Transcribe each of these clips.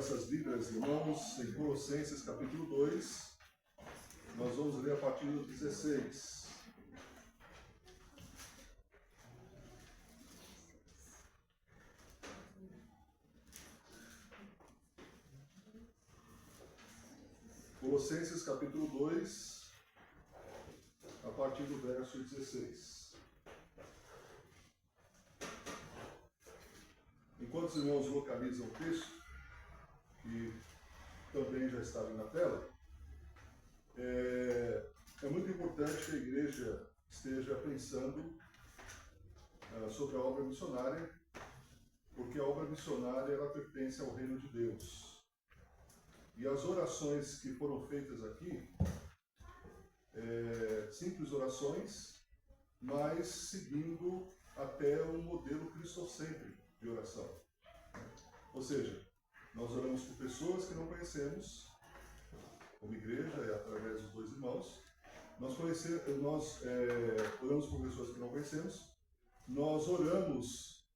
nossas Bíblias, irmãos, em Colossenses capítulo 2, nós vamos ler a partir do 16. Colossenses capítulo 2, a partir do verso 16. Enquanto os irmãos localizam o texto, que também já está ali na tela, é muito importante que a igreja esteja pensando sobre a obra missionária, porque a obra missionária ela pertence ao reino de Deus. E as orações que foram feitas aqui, simples orações, mas seguindo até um modelo cristocêntrico de oração. Ou seja, nós oramos por pessoas que não conhecemos, como igreja, através dos dois irmãos. Nós oramos por pessoas que não conhecemos. Nós oramos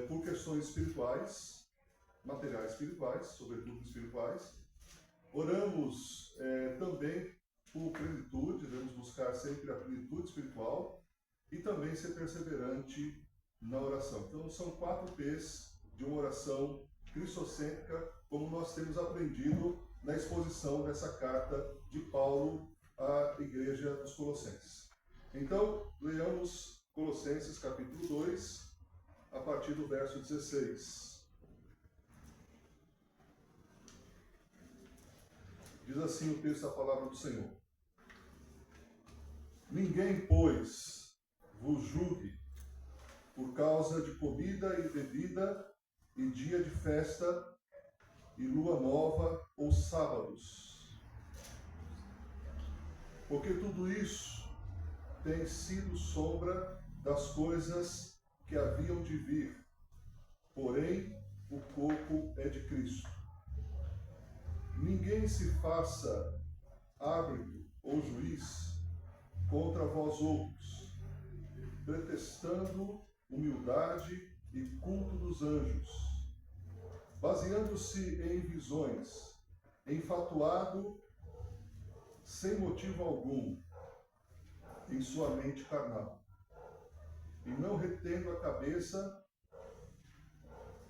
por questões espirituais, materiais espirituais, sobretudo espirituais. Oramos também por plenitude, devemos buscar sempre a plenitude espiritual e também ser perseverante na oração. Então, são 4 P's de uma oração cristocêntrica, como nós temos aprendido na exposição dessa carta de Paulo à igreja dos Colossenses. Então, leamos Colossenses capítulo 2, a partir do verso 16. Diz assim o texto da palavra do Senhor: Ninguém, pois, vos julgue por causa de comida e bebida, e dia de festa, e lua nova ou sábados. Porque tudo isso tem sido sombra das coisas que haviam de vir, porém o corpo é de Cristo. Ninguém se faça árbitro ou juiz contra vós outros, pretextando humildade e culto dos anjos, baseando-se em visões, enfatuado sem motivo algum em sua mente carnal, e não retendo a cabeça,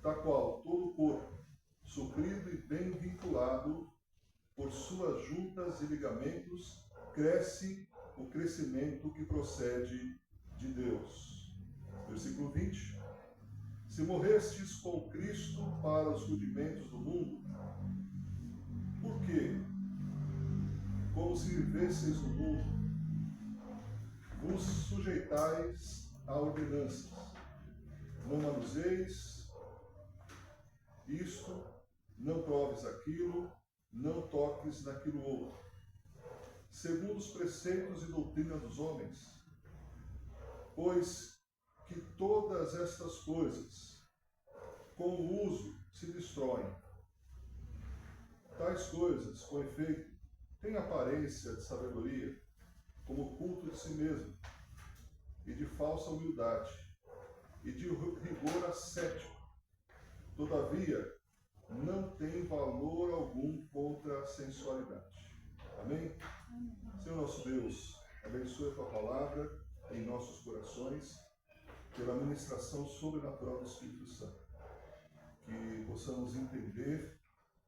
da qual todo o corpo, suprido e bem vinculado por suas juntas e ligamentos, cresce o crescimento que procede de Deus. Versículo 20. Se morrestes com Cristo para os rudimentos do mundo, por quê? Como se vivesseis no mundo, vos sujeitais a ordenanças. Não manuseis isto, não proves aquilo, não toques naquilo outro, segundo os preceitos e doutrina dos homens, pois que todas estas coisas, com o uso, se destroem. Tais coisas, com efeito, têm aparência de sabedoria, como culto de si mesmo, e de falsa humildade, e de rigor ascético. Todavia, não tem valor algum contra a sensualidade. Amém? Senhor nosso Deus, abençoe a Tua palavra em nossos corações, pela ministração sobrenatural do Espírito Santo. Que possamos entender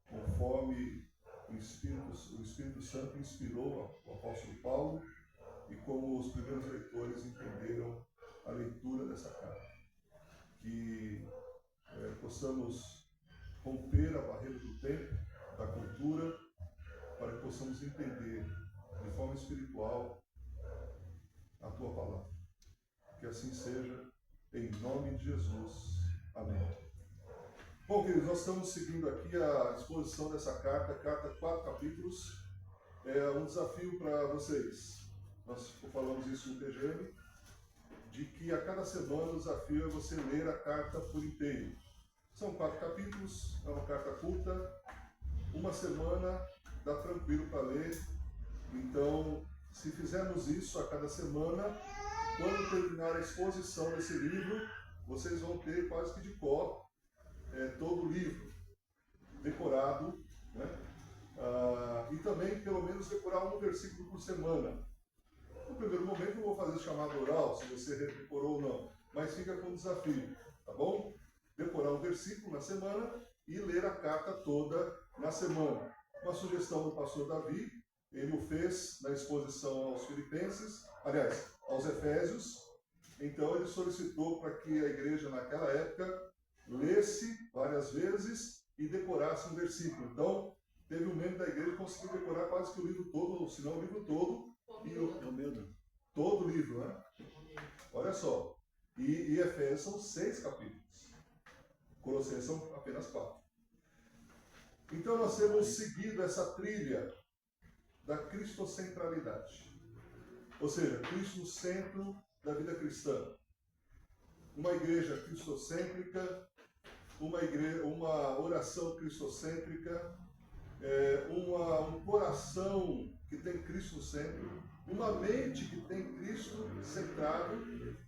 conforme o Espírito Santo inspirou o apóstolo Paulo e como os primeiros leitores entenderam a leitura dessa carta. Que possamos romper a barreira do tempo, da cultura, para que possamos entender de forma espiritual a Tua palavra. Que assim seja, em nome de Jesus. Amém. Bom, queridos, nós estamos seguindo aqui a exposição dessa carta 4 capítulos. É um desafio para vocês. Nós falamos isso no TGM, de que a cada semana o desafio é você ler a carta por inteiro. São 4 capítulos, é uma carta curta, uma semana dá tranquilo para ler. Então, se fizermos isso a cada semana, quando terminar a exposição desse livro, vocês vão ter quase que de cor todo o livro decorado versículo por semana. No primeiro momento eu vou fazer chamado oral, se você decorou ou não, mas fica com desafio, tá bom? Decorar um versículo na semana e ler a carta toda na semana. Uma sugestão do pastor Davi, ele o fez na exposição aos Filipenses, aliás, aos Efésios. Então ele solicitou para que a igreja naquela época lesse várias vezes e decorasse um versículo. Então, teve um membro da igreja que conseguiu decorar quase que o livro todo, ou se não o livro todo, todo o livro, né? Olha só. E Efésios são 6 capítulos. Colossenses são apenas 4. Então nós temos seguido essa trilha da cristocentralidade. Ou seja, Cristo no centro da vida cristã. Uma igreja cristocêntrica, uma oração cristocêntrica, um coração que tem Cristo no centro, uma mente que tem Cristo centrado,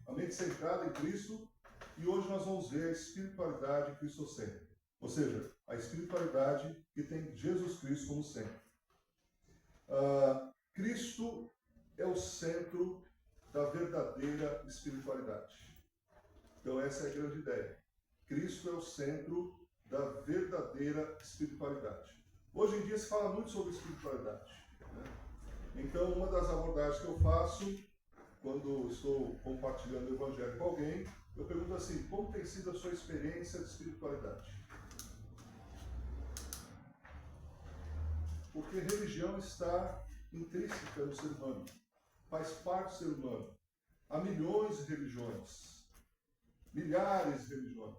a mente centrada em Cristo, e hoje nós vamos ver a espiritualidade cristocêntrica, ou seja, a espiritualidade que tem Jesus Cristo como centro. Cristo é o centro da verdadeira espiritualidade. Então essa é a grande ideia. Cristo é o centro da verdadeira espiritualidade. Hoje em dia se fala muito sobre espiritualidade, né? Então, uma das abordagens que eu faço, quando estou compartilhando o Evangelho com alguém, eu pergunto assim: como tem sido a sua experiência de espiritualidade? Porque religião está intrínseca no ser humano, faz parte do ser humano. Há milhões de religiões, milhares de religiões.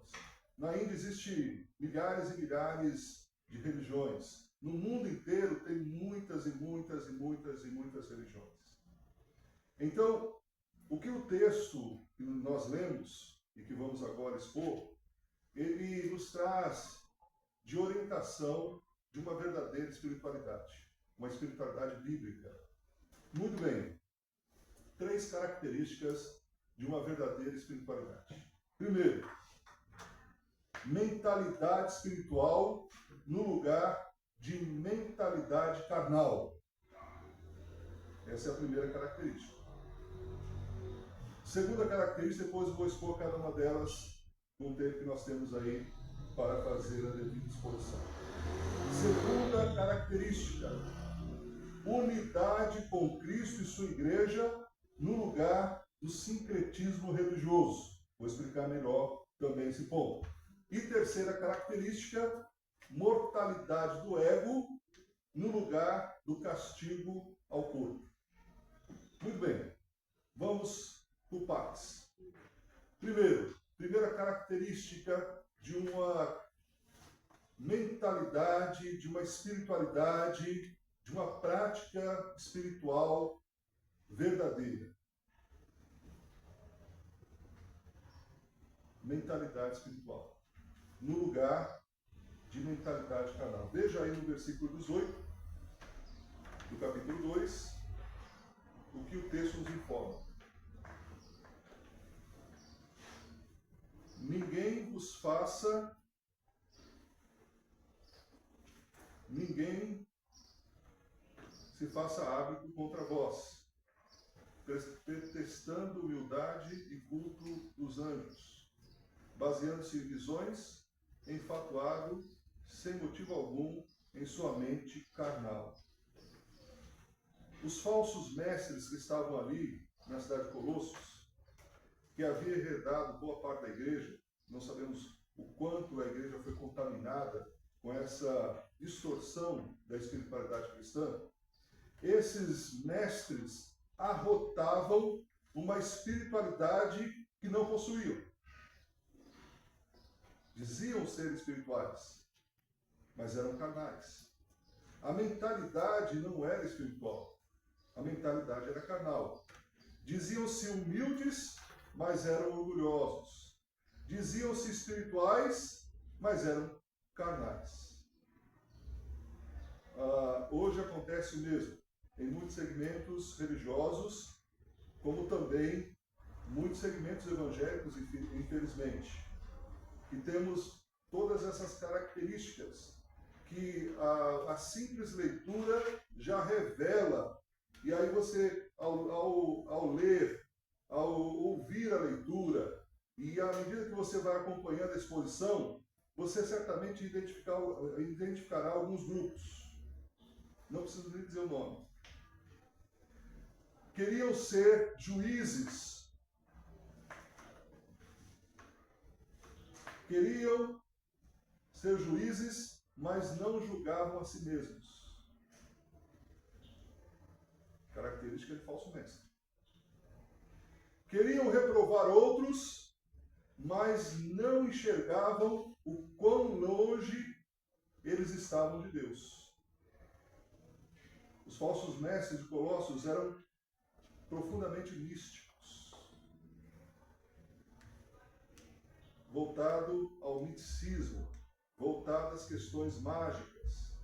Na Índia existem milhares e milhares de religiões. No mundo inteiro tem muitas e muitas e muitas e muitas religiões. Então, o que o texto que nós lemos e que vamos agora expor, ele nos traz de orientação de uma verdadeira espiritualidade, uma espiritualidade bíblica. Muito bem, 3 características de uma verdadeira espiritualidade. Primeiro, mentalidade espiritual no lugar de mentalidade carnal. Essa é a primeira característica. Segunda característica, depois eu vou expor cada uma delas no tempo que nós temos aí para fazer a devida exposição. Segunda característica, unidade com Cristo e sua igreja no lugar do sincretismo religioso. Vou explicar melhor também esse ponto. E terceira característica, mortalidade do ego no lugar do castigo ao corpo. Muito bem, vamos por partes. Primeira característica de uma mentalidade, de uma espiritualidade, de uma prática espiritual verdadeira. Mentalidade espiritual no lugar de mentalidade carnal. Veja aí no versículo 18 do capítulo 2 o que o texto nos informa. Ninguém se faça hábito contra vós, detestando humildade e culto dos anjos, baseando-se em visões, enfatuado, sem motivo algum, em sua mente carnal. Os falsos mestres que estavam ali, na cidade de Colossos, que havia herdado boa parte da igreja, não sabemos o quanto a igreja foi contaminada com essa distorção da espiritualidade cristã, esses mestres arrotavam uma espiritualidade que não possuíam. Diziam ser espirituais, mas eram carnais. A mentalidade não era espiritual, a mentalidade era carnal. Diziam-se humildes, mas eram orgulhosos. Diziam-se espirituais, mas eram carnais. Hoje acontece o mesmo em muitos segmentos religiosos, como também muitos segmentos evangélicos, infelizmente. E temos todas essas características que a simples leitura já revela E aí você, ao ler, ao ouvir a leitura, e à medida que você vai acompanhando a exposição, você certamente identificará alguns grupos. Não preciso nem dizer o nome. Queriam ser juízes. Queriam ser juízes, mas não julgavam a si mesmos. Característica de falso mestre. Queriam reprovar outros, mas não enxergavam o quão longe eles estavam de Deus. Os falsos mestres de Colossos eram profundamente místicos, voltado ao misticismo, voltado às questões mágicas.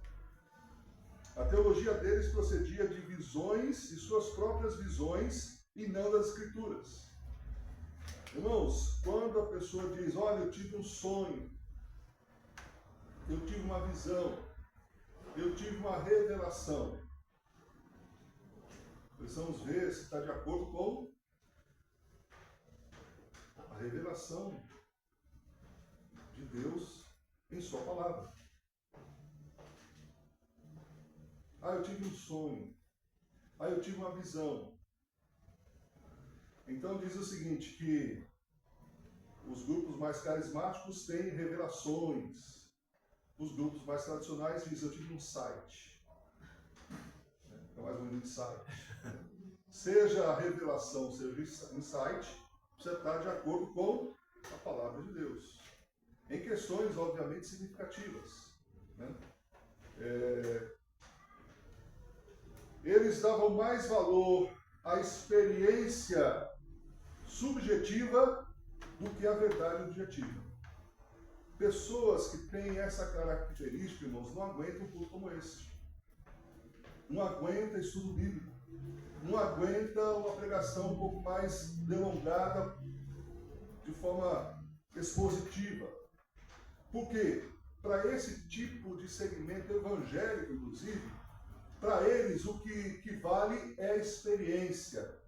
A teologia deles procedia de visões e suas próprias visões e não das Escrituras. Irmãos, quando a pessoa diz, olha, eu tive um sonho, eu tive uma visão, eu tive uma revelação, precisamos ver se está de acordo com a revelação de Deus em sua palavra. Ah, eu tive um sonho. Ah, eu tive uma visão. Então diz o seguinte, que os grupos mais carismáticos têm revelações. Os grupos mais tradicionais dizem, eu tive um sight. É mais bonito insight. Seja a revelação, seja o insight, precisa estar de acordo com a palavra de Deus. Em questões, obviamente, significativas. Né? Eles davam mais valor à experiência subjetiva do que à verdade objetiva. Pessoas que têm essa característica, irmãos, não aguentam um culto como esse. Não aguenta estudo bíblico. Não aguenta uma pregação um pouco mais delongada, de forma expositiva. Por quê? Para esse tipo de segmento evangélico, inclusive, para eles o que vale é a experiência.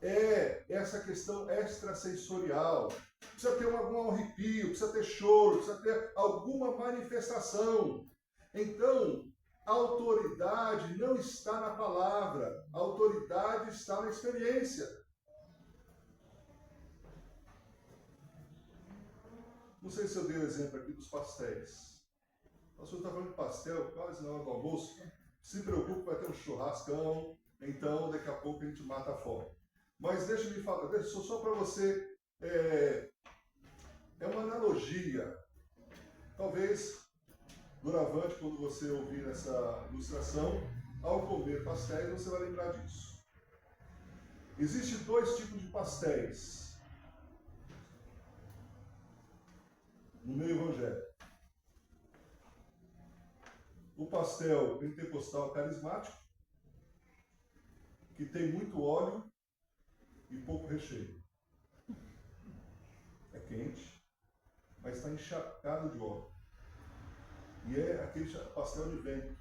É essa questão extrasensorial. Precisa ter algum arrepio, precisa ter choro, precisa ter alguma manifestação. Então, a autoridade não está na palavra, a autoridade está na experiência. Não sei se eu dei o exemplo aqui dos pastéis. O pastor está falando de pastel, quase na hora do almoço. Se preocupe, vai ter um churrascão, então daqui a pouco a gente mata a fome. Mas deixa eu me falar, só para você, é uma analogia. Talvez, doravante, quando você ouvir essa ilustração, ao comer pastéis, você vai lembrar disso. Existem dois tipos de pastéis no meio evangélico. O pastel pentecostal carismático, que tem muito óleo e pouco recheio. É quente, mas está encharcado de óleo. E é aquele pastel de vento.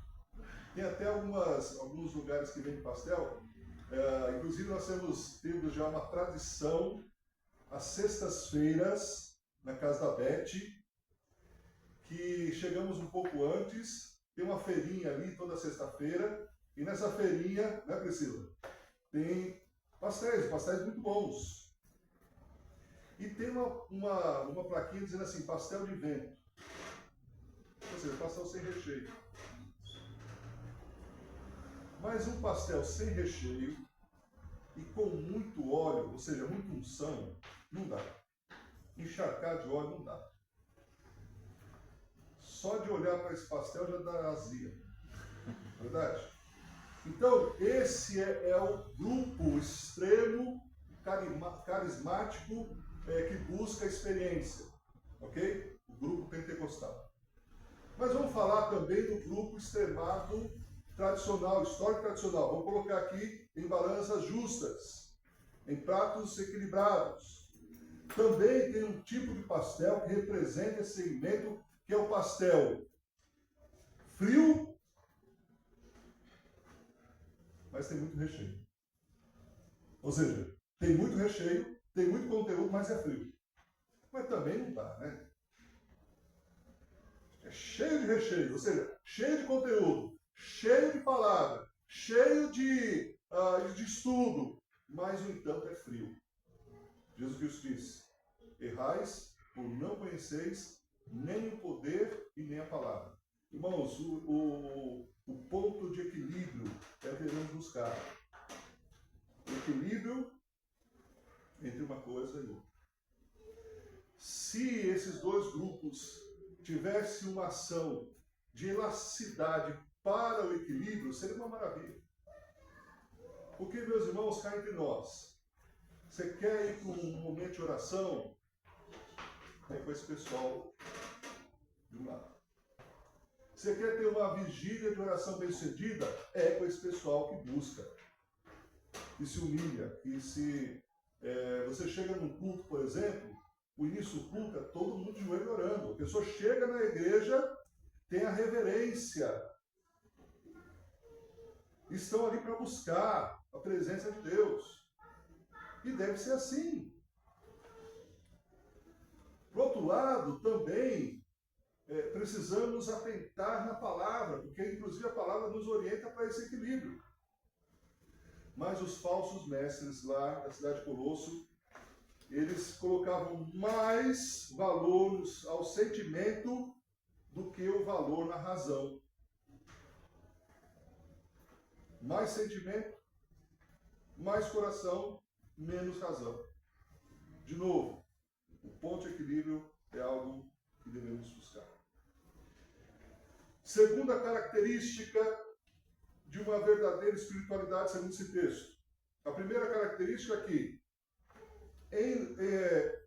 Tem até alguns lugares que vendem pastel. Inclusive nós temos já uma tradição, às sextas-feiras, na casa da Beth, que chegamos um pouco antes, tem uma feirinha ali toda sexta-feira, e nessa feirinha, né, Priscila? Tem pastéis muito bons. E tem uma plaquinha dizendo assim, pastel de vento. Ou seja, pastel sem recheio. Mas um pastel sem recheio e com muito óleo, ou seja, muita unção, não dá. Encharcar de óleo não dá. Só de olhar para esse pastel já dá azia. Verdade? Então, esse é o grupo extremo, carismático, que busca experiência. Ok? O grupo pentecostal. Mas vamos falar também do grupo extremado tradicional, histórico tradicional. Vamos colocar aqui em balanças justas, em pratos equilibrados. Também tem um tipo de pastel que representa esse segmento, que é o pastel frio mas tem muito recheio. Ou seja, tem muito recheio, tem muito conteúdo, mas é frio. Mas também não dá, né? É cheio de recheio, ou seja, cheio de conteúdo, cheio de palavra, cheio de estudo, mas no entanto é frio. Jesus Cristo disse: errais por não conheceis nem o poder e nem a palavra. Irmãos, o ponto de equilíbrio é o que devemos buscar. O equilíbrio entre uma coisa e outra. Se esses dois grupos tivessem uma ação de elasticidade para o equilíbrio, seria uma maravilha. Porque, meus irmãos, cá entre nós, você quer ir para um momento de oração? É com esse pessoal de um lado. Você quer ter uma vigília de oração bem-sucedida? É com esse pessoal que busca, que se humilha, que se... você chega num culto, por exemplo, o início do culto é todo mundo de joelho orando. A pessoa chega na igreja, tem a reverência. Estão ali para buscar a presença de Deus. E deve ser assim. Por outro lado, também precisamos atentar na palavra, porque inclusive a palavra nos orienta para esse equilíbrio. Mas os falsos mestres lá da cidade de Colosso, eles colocavam mais valor ao sentimento do que o valor na razão. Mais sentimento, mais coração, menos razão. De novo, o ponto de equilíbrio é algo que devemos buscar. Segunda característica de uma verdadeira espiritualidade, segundo esse texto. A primeira característica é que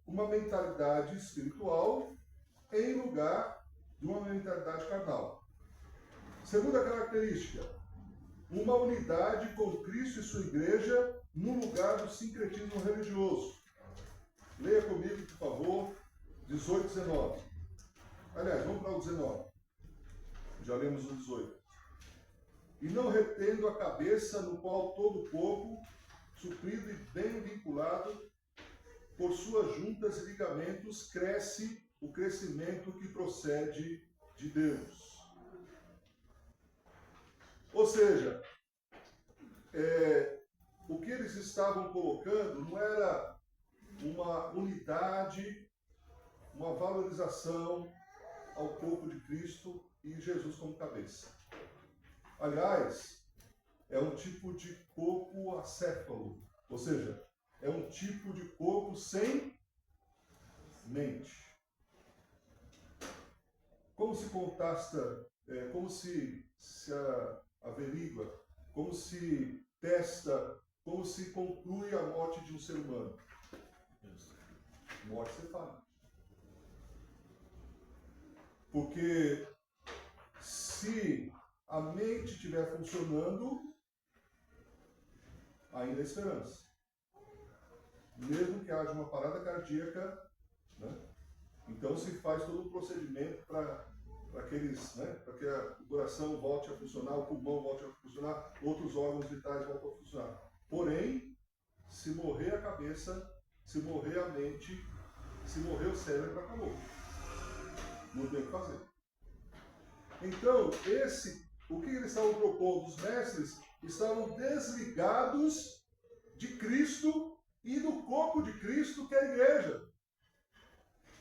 uma mentalidade espiritual em lugar de uma mentalidade carnal. Segunda característica, uma unidade com Cristo e sua igreja no lugar do sincretismo religioso. Leia comigo, por favor, 18 e 19. Aliás, vamos para o 19. Já lemos o 18. E não retendo a cabeça, no qual todo o corpo, suprido e bem vinculado, por suas juntas e ligamentos, cresce o crescimento que procede de Deus. Ou seja, o que eles estavam colocando não era uma unidade, uma valorização ao corpo de Cristo e Jesus como cabeça. Aliás, é um tipo de corpo acéfalo, ou seja, é um tipo de corpo sem mente. Como se contasta, como se averigua, como se testa, como se conclui a morte de um ser humano? Morte separada. Porque se a mente estiver funcionando, ainda há esperança. Mesmo que haja uma parada cardíaca, né? Então se faz todo o procedimento para que o coração volte a funcionar, o pulmão volte a funcionar, outros órgãos vitais voltem a funcionar. Porém, se morrer a cabeça, se morrer a mente, se morrer o cérebro, acabou. Não tem o que fazer. Então, o que eles estavam propondo? Os mestres estavam desligados de Cristo e do corpo de Cristo, que é a igreja.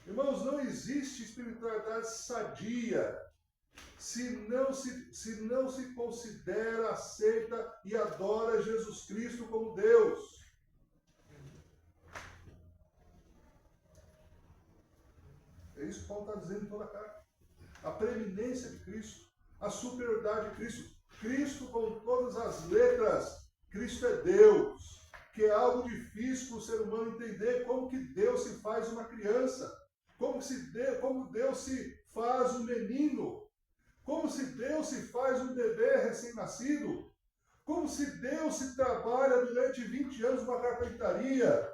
Irmãos, não existe espiritualidade sadia se não se considera, aceita e adora Jesus Cristo como Deus. É isso que Paulo está dizendo em toda a carta. A preeminência de Cristo, a superioridade de Cristo. Cristo com todas as letras. Cristo é Deus. Que é algo difícil para o ser humano entender como que Deus se faz uma criança. Como Deus se faz um menino. Como se Deus se faz um bebê recém-nascido. Como se Deus se trabalha durante 20 anos numa carpintaria.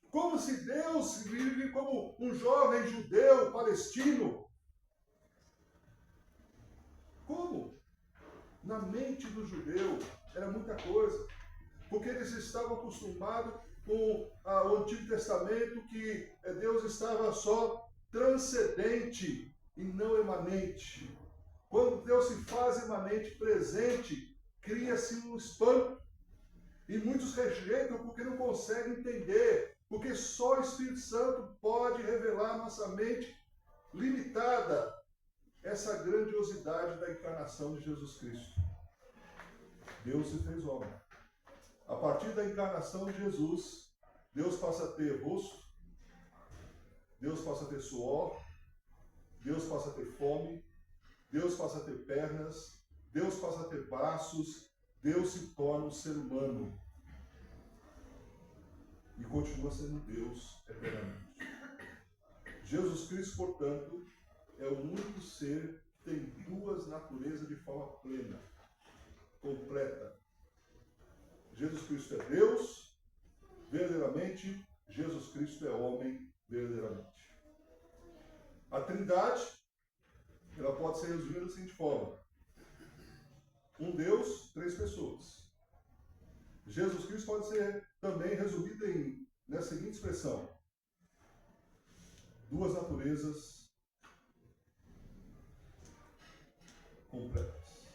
Como se Deus vive como um jovem judeu palestino. Como? Na mente do judeu era muita coisa, porque eles estavam acostumados com o Antigo Testamento, que Deus estava só transcendente e não emanente. Quando Deus se faz emanente, presente, cria-se um espanto. E muitos rejeitam porque não conseguem entender, porque só o Espírito Santo pode revelar à nossa mente limitada essa grandiosidade da encarnação de Jesus Cristo. Deus se fez homem. A partir da encarnação de Jesus, Deus passa a ter rosto, Deus passa a ter suor, Deus passa a ter fome, Deus passa a ter pernas, Deus passa a ter braços, Deus se torna um ser humano. E continua sendo Deus eternamente. Jesus Cristo, portanto, é o único ser que tem duas naturezas de forma plena, completa. Jesus Cristo é Deus, verdadeiramente. Jesus Cristo é homem, verdadeiramente. A Trindade, ela pode ser resumida da seguinte forma: um Deus, três pessoas. Jesus Cristo pode ser também resumido nessa seguinte expressão: duas naturezas completas,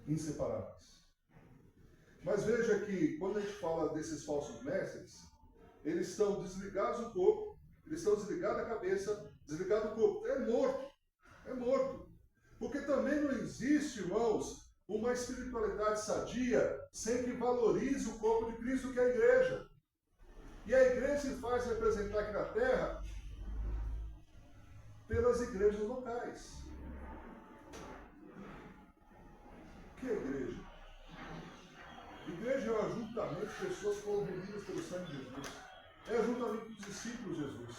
inseparáveis. Mas veja que quando a gente fala desses falsos mestres, eles estão desligados do corpo, eles estão desligados da cabeça, desligados do corpo. É morto, é morto. Porque também não existe, irmãos, uma espiritualidade sadia sem que valorize o corpo de Cristo, que é a igreja. E a igreja se faz representar aqui na terra pelas igrejas locais. O que é igreja? Igreja é o ajuntamento de pessoas que foram remidas pelo sangue de Jesus. É o ajuntamento dos discípulos de Jesus,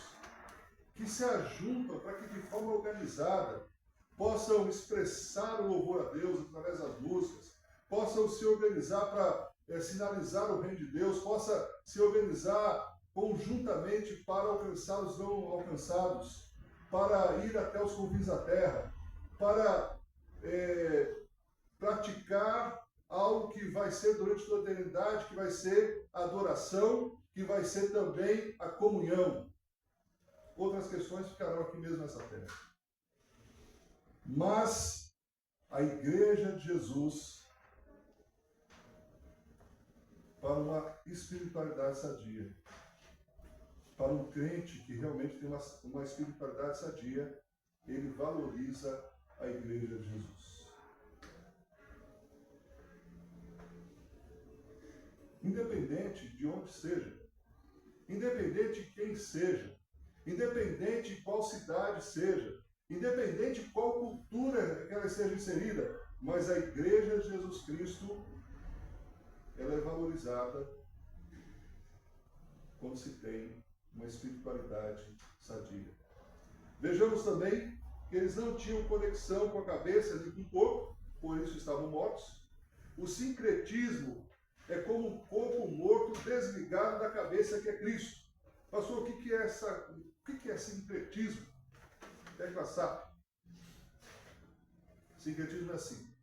que se ajuntam para que de forma organizada possam expressar o louvor a Deus através das músicas, possam se organizar para sinalizar o reino de Deus, possa se organizar conjuntamente para alcançar os não alcançados, para ir até os confins da terra, para praticar algo que vai ser durante toda a eternidade, que vai ser a adoração, que vai ser também a comunhão. Outras questões ficarão aqui mesmo nessa terra. Mas a igreja de Jesus, para uma espiritualidade sadia, para um crente que realmente tem uma espiritualidade sadia, ele valoriza a igreja de Jesus. Independente de onde seja, independente de quem seja, independente de qual cidade seja, independente de qual cultura que ela seja inserida, mas a igreja de Jesus Cristo, ela é valorizada quando se tem uma espiritualidade sadia. Vejamos também que eles não tinham conexão com a cabeça nem com o corpo, por isso estavam mortos. O sincretismo é como um corpo morto desligado da cabeça, que é Cristo. Pastor, o que é sincretismo? Deve passar. Sincretismo é assim,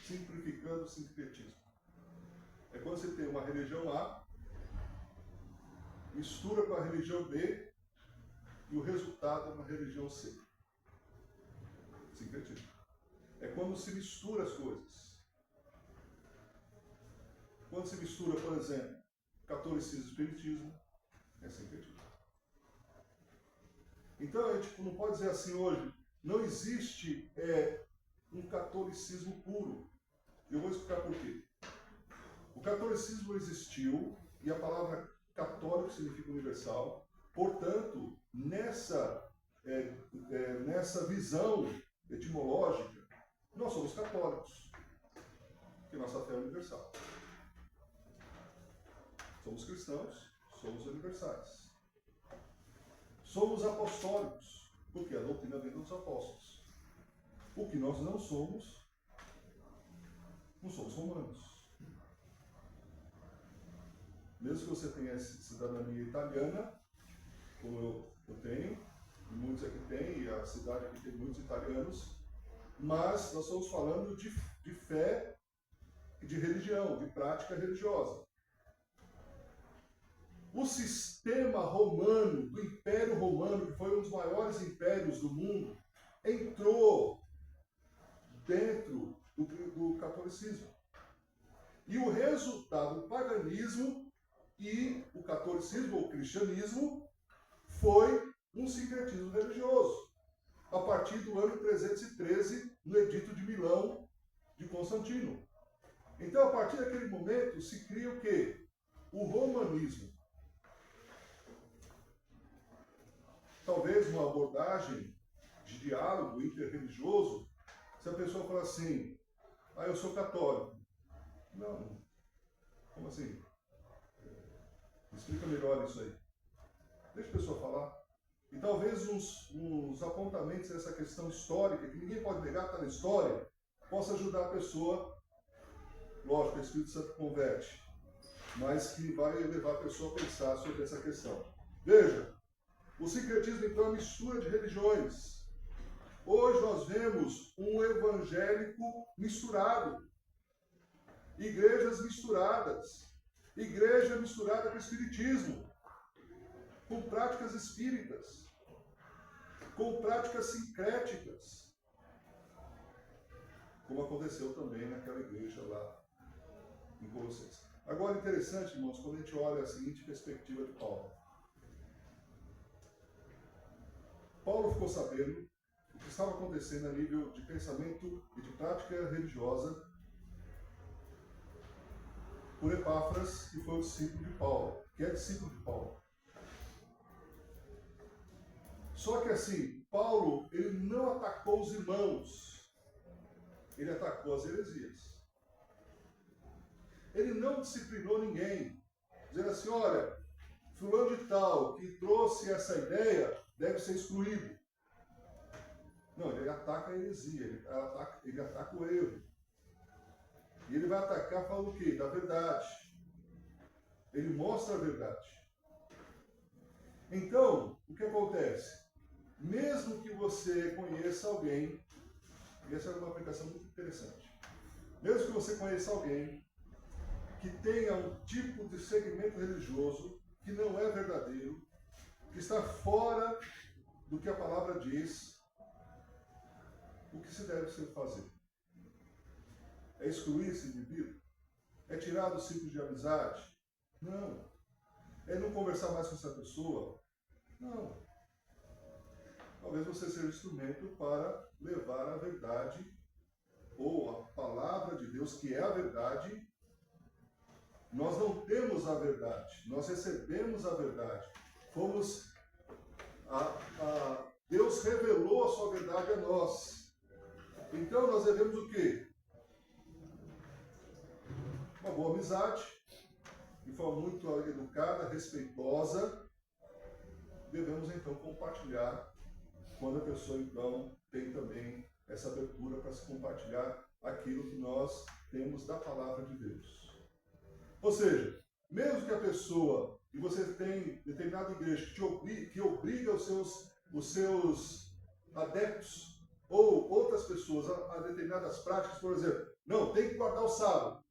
simplificando o sincretismo. É quando você tem uma religião A, mistura com a religião B, e o resultado é uma religião C. Sincretismo. É quando se mistura as coisas. Quando se mistura, por exemplo, catolicismo e espiritismo, é sincretismo. Então, a gente não pode dizer assim hoje, não existe um catolicismo puro. Eu vou explicar por quê. O catolicismo existiu, e a palavra católico significa universal. Portanto, nessa visão etimológica, nós somos católicos, porque nossa fé é universal. Somos cristãos, somos universais. Somos apostólicos, porque a doutrina vem dos apóstolos. O que nós não somos romanos. Mesmo que você tenha cidadania italiana, como eu tenho, e muitos aqui têm, e a cidade aqui tem muitos italianos, mas nós estamos falando de fé e de religião, de prática religiosa. O sistema romano, do Império Romano, que foi um dos maiores impérios do mundo, entrou dentro do catolicismo. E o resultado do paganismo e o catolicismo, ou cristianismo, foi um sincretismo religioso, a partir do ano 313, no Edito de Milão, de Constantino. Então, a partir daquele momento, se cria o quê? O romanismo. Talvez uma abordagem de diálogo interreligioso, se a pessoa fala assim, eu sou católico. Não. Como assim? Explica melhor isso aí. Deixa a pessoa falar. E talvez uns apontamentos dessa questão histórica, que ninguém pode negar, está na história, possa ajudar a pessoa. Lógico, o Espírito Santo converte, mas que vai levar a pessoa a pensar sobre essa questão. Veja, o sincretismo então é uma mistura de religiões. Hoje nós vemos um evangélico misturado, igrejas misturadas, igreja misturada com espiritismo, com práticas espíritas, com práticas sincréticas, como aconteceu também naquela igreja lá em Colossenses. Agora, interessante, irmãos, quando a gente olha a seguinte perspectiva de Paulo. Paulo ficou sabendo o que estava acontecendo a nível de pensamento e de prática religiosa por Epáfras, que foi o discípulo de Paulo, que é discípulo de Paulo. Só que assim, Paulo, ele não atacou os irmãos, ele atacou as heresias. Ele não disciplinou ninguém, dizendo assim, olha, fulano de tal, que trouxe essa ideia, deve ser excluído. Não, ele ataca a heresia, ele ataca o erro. E ele vai atacar falando o quê? Da verdade. Ele mostra a verdade. Então, o que acontece? Mesmo que você conheça alguém, e essa é uma aplicação muito interessante, mesmo que você conheça alguém que tenha um tipo de segmento religioso que não é verdadeiro, que está fora do que a palavra diz, o que se deve fazer? É excluir esse indivíduo? É tirar do ciclo de amizade? Não. É não conversar mais com essa pessoa? Não. Talvez você seja um instrumento para levar a verdade, ou a palavra de Deus, que é a verdade. Nós não temos a verdade, nós recebemos a verdade. Deus revelou a sua verdade a nós. Então nós devemos o quê? Uma boa amizade, de forma muito educada, respeitosa. Devemos então compartilhar, quando a pessoa então tem também essa abertura para se compartilhar aquilo que nós temos da palavra de Deus. Ou seja, mesmo que a pessoa, e você tem determinada igreja que obriga os seus adeptos ou outras pessoas a determinadas práticas, por exemplo, não, tem que guardar o sábado.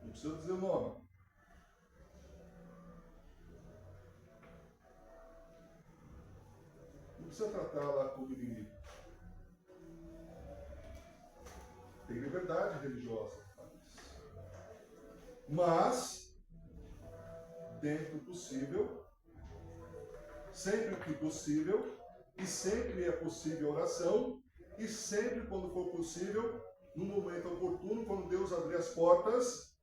Não precisa dizer o nome. Não precisa tratar lá como inimigo. Tem liberdade religiosa. Mas, dentro do possível, sempre que possível, e sempre é possível oração, e sempre quando for possível, no momento oportuno, quando Deus abrir as portas,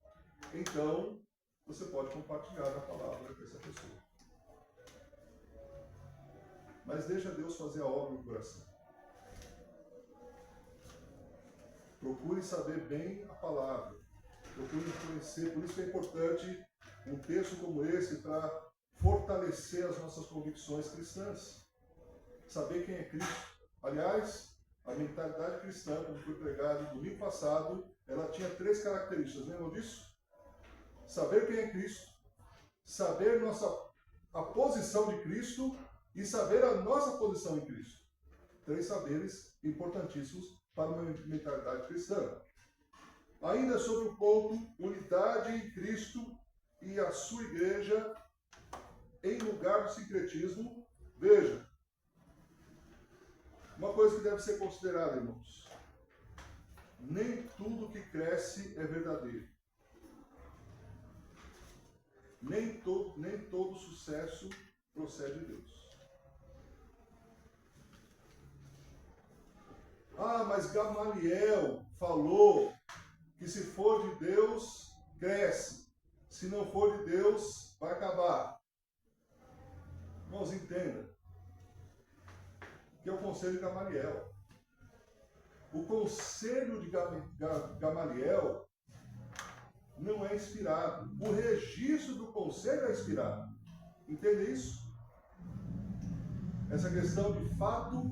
então você pode compartilhar a palavra com essa pessoa. Mas deixa Deus fazer a obra no coração. Procure saber bem a palavra. Procure conhecer. Por isso que é importante um texto como esse para fortalecer as nossas convicções cristãs. Saber quem é Cristo. Aliás, a mentalidade cristã, como foi pregado no domingo passado, ela tinha 3 características. Lembram disso? Saber quem é Cristo, saber a posição de Cristo e saber a nossa posição em Cristo. Três saberes importantíssimos para uma mentalidade cristã. Ainda sobre o ponto unidade em Cristo e a sua igreja em lugar do sincretismo, veja, uma coisa que deve ser considerada, irmãos. Nem tudo que cresce é verdadeiro. Nem todo sucesso procede de Deus. Ah, mas Gamaliel falou que se for de Deus, cresce. Se não for de Deus, vai acabar. Irmãos, entenda que é o conselho de Gamaliel. O conselho de Gamaliel não é inspirado. O registro do conselho é inspirado. Entende isso? Essa questão de fato,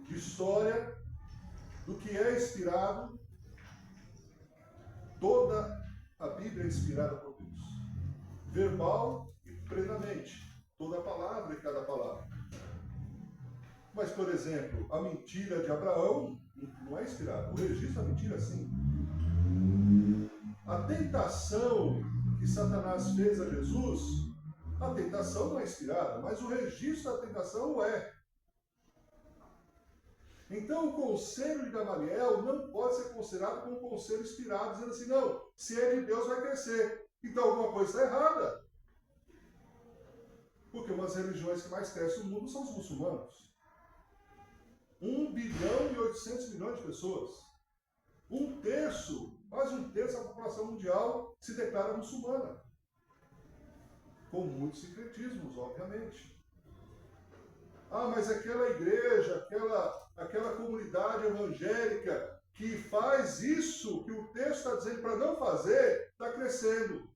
de história, do que é inspirado, toda a Bíblia é inspirada por Deus. Verbal e plenamente. Toda a palavra e cada palavra. Mas, por exemplo, a mentira de Abraão não é inspirada. O registro da mentira, sim. A tentação que Satanás fez a Jesus, a tentação não é inspirada, mas o registro da tentação o é. Então, o conselho de Gamaliel não pode ser considerado como um conselho inspirado, dizendo assim, não, se é de Deus vai crescer. Então, alguma coisa está errada. Porque uma das religiões que mais crescem no mundo são os muçulmanos. 1 bilhão e 800 milhões de pessoas. Mais um terço da população mundial se declara muçulmana. Com muitos sincretismos, obviamente. Ah, mas aquela igreja, aquela comunidade evangélica que faz isso que o texto está dizendo para não fazer, está crescendo.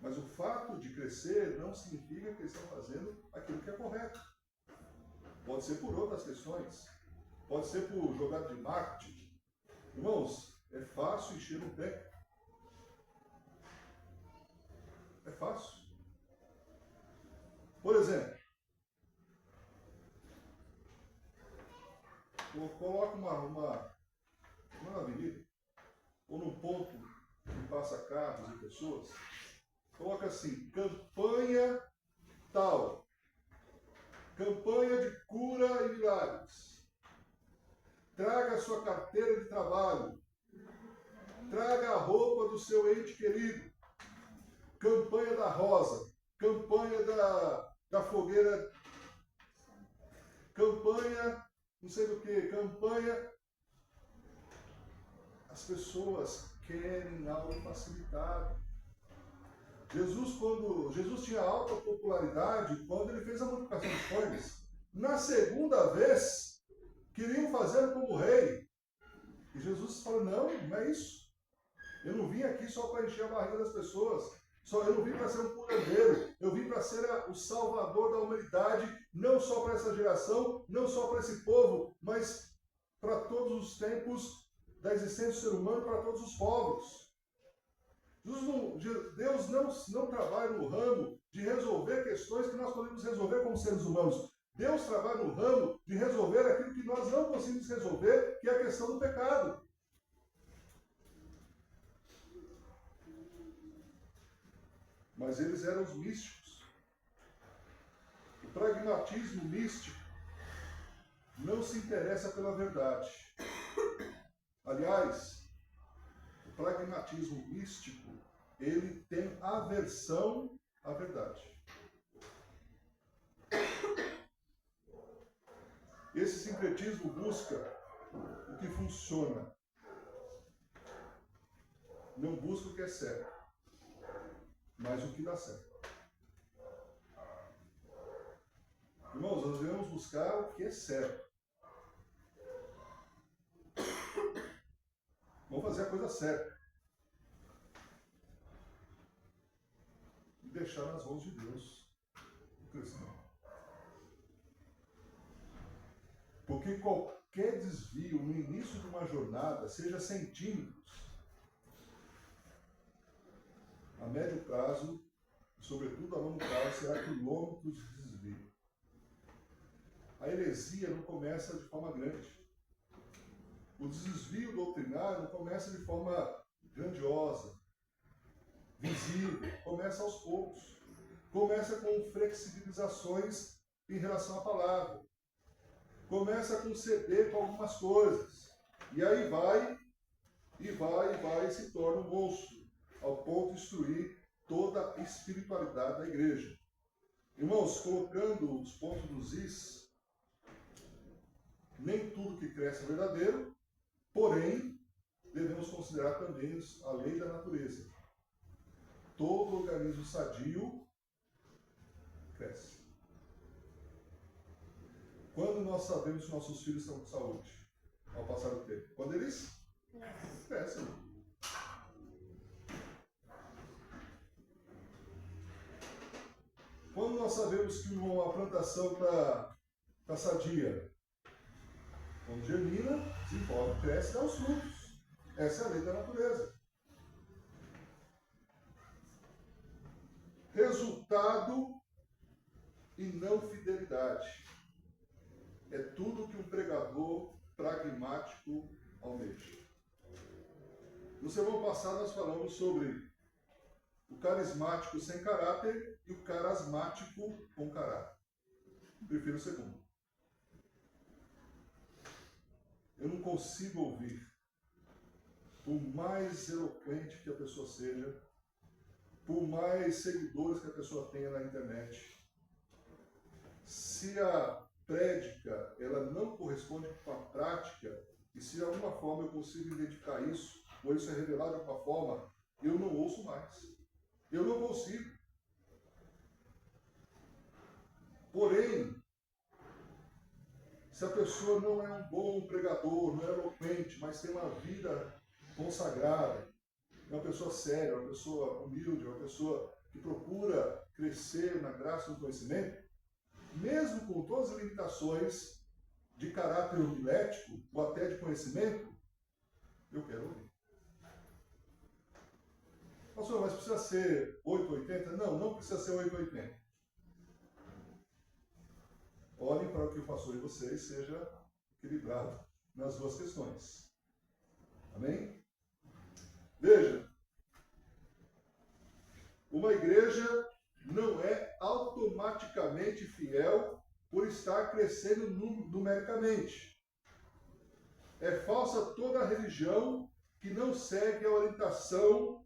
Mas o fato de crescer não significa que eles estão fazendo aquilo que é correto. Pode ser por outras questões. Pode ser por jogada de marketing. Irmãos, é fácil encher um pé. É fácil. Por exemplo, coloca uma avenida, ou num ponto que passa carros e pessoas, coloca assim, campanha tal, campanha de cura e milagres. Traga a sua carteira de trabalho. Traga a roupa do seu ente querido. Campanha da rosa. Campanha da fogueira. Campanha, não sei do que, campanha. As pessoas querem algo facilitado. Jesus tinha alta popularidade quando ele fez a multiplicação de pães. Na segunda vez, queriam fazê-lo como rei. E Jesus falou, não é isso. Eu não vim aqui só para encher a barriga das pessoas. Eu não vim para ser um curandeiro. Eu vim para ser o salvador da humanidade, não só para essa geração, não só para esse povo, mas para todos os tempos da existência do ser humano, para todos os povos. Deus não trabalha no ramo de resolver questões que nós podemos resolver como seres humanos. Deus trabalha no ramo de resolver aquilo que nós não conseguimos resolver, que é a questão do pecado. Mas eles eram os místicos. O pragmatismo místico não se interessa pela verdade. Aliás, o pragmatismo místico, ele tem aversão à verdade. Esse sincretismo busca o que funciona. Não busca o que é certo, mas o que dá certo. Irmãos, nós devemos buscar o que é certo. Vamos fazer a coisa certa. E deixar nas mãos de Deus o crescimento. Porque qualquer desvio no início de uma jornada, seja centímetros, a médio prazo, e sobretudo a longo prazo, será quilômetros de desvio. a heresia não começa de forma grande. O desvio doutrinário não começa de forma grandiosa, visível, começa aos poucos. Começa com flexibilizações em relação à palavra. Começa com ceder com algumas coisas. E aí vai, e se torna um monstro, ao ponto de destruir toda a espiritualidade da igreja. Irmãos, colocando os pontos dos is, nem tudo que cresce é verdadeiro, porém, devemos considerar também a lei da natureza. Todo organismo sadio cresce. Quando nós sabemos que nossos filhos estão com saúde, ao passar do tempo? Quando eles crescem. Quando nós sabemos que uma plantação está sadia? Quando germina, desenvolve, cresce e dá os frutos. Essa é a lei da natureza. Resultado e não fidelidade. É tudo que um pregador pragmático almeja. No sermão passado nós falamos sobre o carismático sem caráter e o carismático com caráter. Prefiro o segundo. Eu não consigo ouvir, por mais eloquente que a pessoa seja, por mais seguidores que a pessoa tenha na internet, se a prédica ela não corresponde com a prática, e se de alguma forma eu consigo identificar isso, ou isso é revelado de alguma forma, eu não ouço mais. Eu não consigo. Porém, se a pessoa não é um bom pregador, não é eloquente, mas tem uma vida consagrada, é uma pessoa séria, uma pessoa humilde, uma pessoa que procura crescer na graça e no conhecimento, mesmo com todas as limitações de caráter homilético ou até de conhecimento, eu quero ouvir. Pastor, mas precisa ser 880? Não, não precisa ser 880. Olhem para que o pastor de vocês seja equilibrado nas duas questões. Amém? Veja, uma igreja não é automaticamente fiel por estar crescendo numericamente. É falsa toda religião que não segue a orientação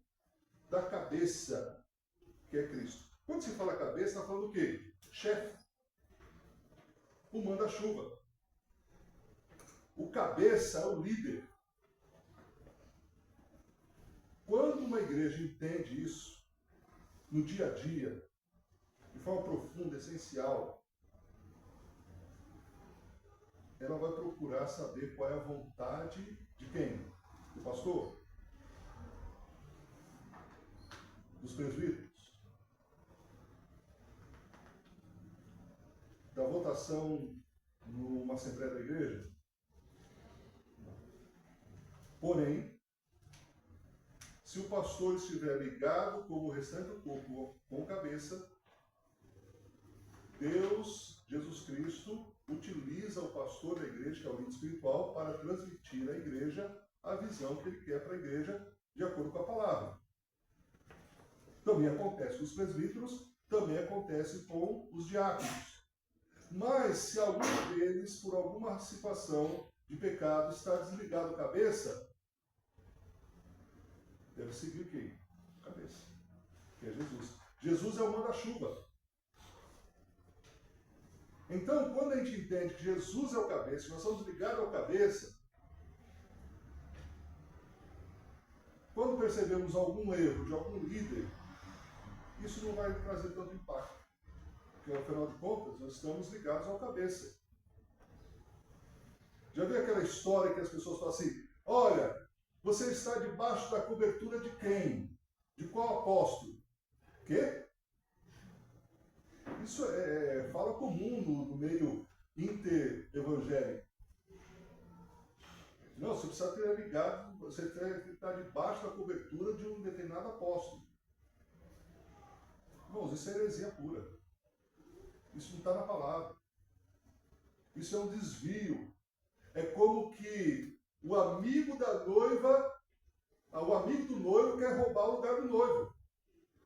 da cabeça, que é Cristo. Quando se fala cabeça, está falando do quê? Chefe. O manda-chuva. O cabeça é o líder. Quando uma igreja entende isso, no dia a dia, de forma profunda, essencial, ela vai procurar saber qual é a vontade de quem? Do pastor? Dos presbíteros? Da votação numa assembleia da igreja? Porém, se o pastor estiver ligado como o restante do corpo com a cabeça, Deus, Jesus Cristo, utiliza o pastor da igreja, que é o líder espiritual, para transmitir à igreja a visão que ele quer para a igreja, de acordo com a palavra. Também acontece com os presbíteros, também acontece com os diáconos. Mas, se algum deles, por alguma situação de pecado, está desligado a cabeça, deve seguir quem? Cabeça. Que é Jesus. Jesus é o manda-chuva. Então, quando a gente entende que Jesus é o cabeça, nós somos ligados ao cabeça, quando percebemos algum erro de algum líder, isso não vai trazer tanto impacto. Porque, afinal de contas, nós estamos ligados ao cabeça. Já viu aquela história que as pessoas falam assim, olha, você está debaixo da cobertura de quem? De qual apóstolo? Quê? Isso é fala comum no meio inter-evangélico. Não, você precisa ter ligado, você tem que estar debaixo da cobertura de um determinado apóstolo. Irmãos, isso é heresia pura. Isso não está na palavra. Isso é um desvio. É como que o amigo da noiva, o amigo do noivo quer roubar o lugar do noivo.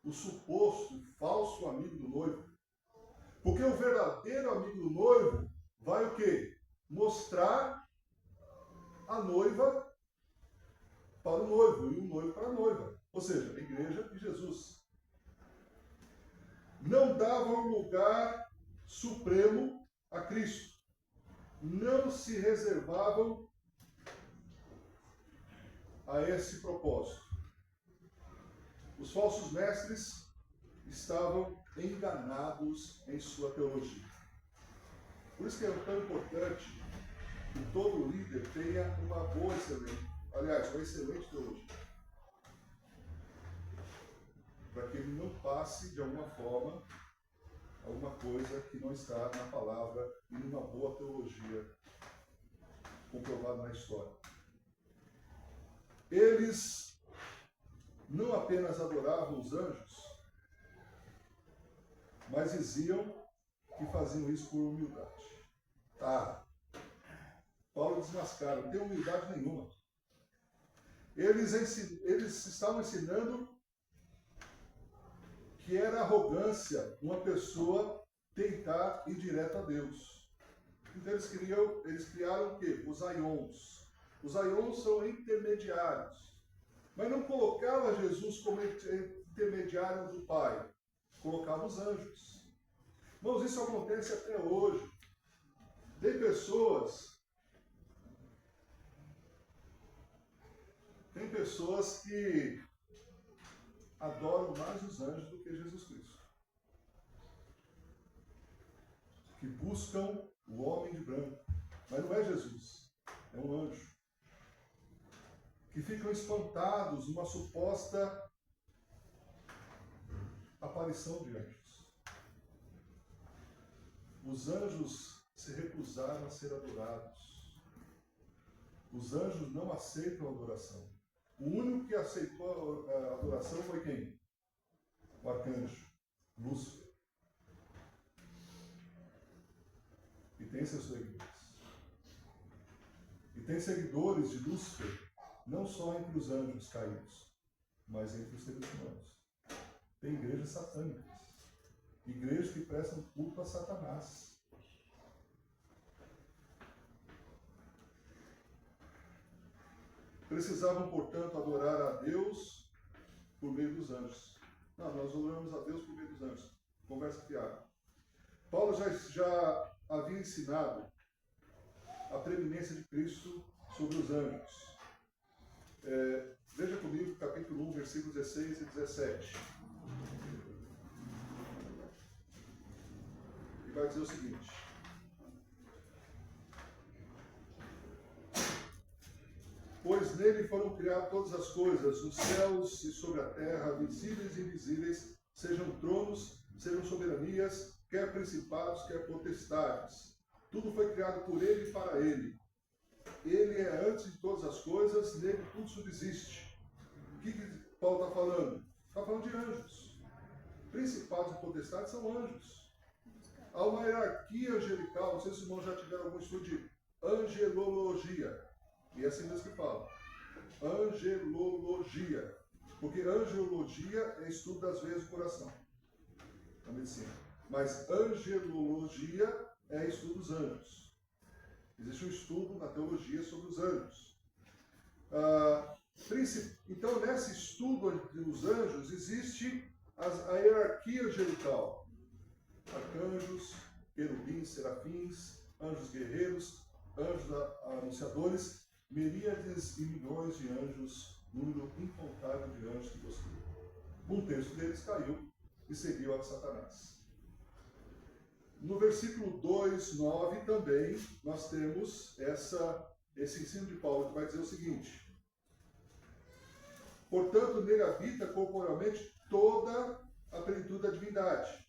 O suposto, o falso amigo do noivo. Porque o verdadeiro amigo do noivo vai o quê? Mostrar a noiva para o noivo e o noivo para a noiva. Ou seja, a igreja de Jesus. Não davam lugar supremo a Cristo. Não se reservavam a esse propósito. Os falsos mestres estavam enganados em sua teologia. Por isso que é tão importante que todo líder tenha uma boa, uma excelente teologia. Para que ele não passe, de alguma forma, alguma coisa que não está na palavra e numa boa teologia comprovada na história. Eles não apenas adoravam os anjos, mas diziam que faziam isso por humildade. Paulo desmascara, não tem humildade nenhuma. Eles estavam ensinando que era arrogância uma pessoa tentar ir direto a Deus. Então eles criaram o quê? Os aions. Os aions são intermediários. Mas não colocava Jesus como intermediário do Pai. Colocava os anjos. Irmãos, isso acontece até hoje. Tem pessoas que adoram mais os anjos do que Jesus Cristo. Que buscam o homem de branco. Mas não é Jesus, é um anjo. Que ficam espantados numa suposta aparição de anjos. Os anjos se recusaram a ser adorados. Os anjos não aceitam a adoração. O único que aceitou a adoração foi quem? O arcanjo, Lúcifer. E tem seus seguidores. E tem seguidores de Lúcifer, não só entre os anjos caídos, mas entre os seres humanos. Tem igrejas satânicas. Igrejas que prestam culto a Satanás. Precisavam, portanto, adorar a Deus por meio dos anjos. Não, nós adoramos a Deus por meio dos anjos. Conversa fiada. Paulo já havia ensinado a preeminência de Cristo sobre os anjos. Veja comigo capítulo 1, versículos 16 e 17. E vai dizer o seguinte: pois nele foram criadas todas as coisas, nos céus e sobre a terra, visíveis e invisíveis, sejam tronos, sejam soberanias, quer principados, quer potestades. Tudo foi criado por ele e para ele. Ele é antes de todas as coisas, nele tudo subsiste. O que Paulo está falando? Está falando de anjos. Principados e potestades são anjos. Há uma hierarquia angelical, não sei se os irmãos já tiveram algum estudo de angelologia. E é assim mesmo que fala. Angelologia. Porque angiologia é estudo das veias do coração. Na medicina. Mas angelologia é estudo dos anjos. Existe um estudo na teologia sobre os anjos. Então, nesse estudo dos anjos, existe a hierarquia angelical. Arcanjos, querubins, serafins, anjos guerreiros, anjos anunciadores, miríades e milhões de anjos, número incontável de anjos que possuem. Um terço deles caiu e seguiu a Satanás. No versículo 2:9 também nós temos esse ensino de Paulo, que vai dizer o seguinte: portanto, nele habita corporalmente toda a plenitude da divindade.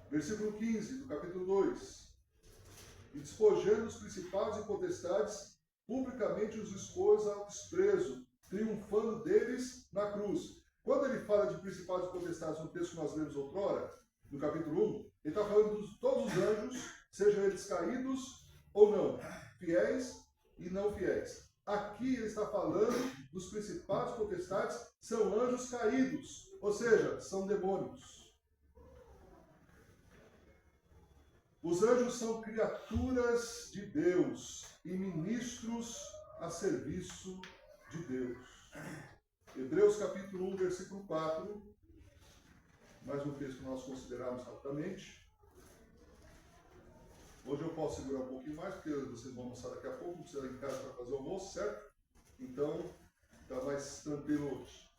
Versículo 15 do capítulo 2: e despojando os principados e potestades, publicamente os expôs ao desprezo, triunfando deles na cruz. Quando ele fala de principados e potestades no texto que nós lemos outrora, no capítulo 1, ele está falando de todos os anjos sejam eles caídos ou não, fiéis e não fiéis. Aqui ele está falando dos principados potestades, são anjos caídos, ou seja, são demônios. Os anjos são criaturas de Deus e ministros a serviço de Deus. Hebreus capítulo 1, versículo 4, mais um texto que nós consideramos rapidamente. Hoje eu posso segurar um pouquinho mais, porque vocês vão almoçar daqui a pouco, não precisa ir em casa para fazer o almoço, certo? Então, está mais tranquilo hoje.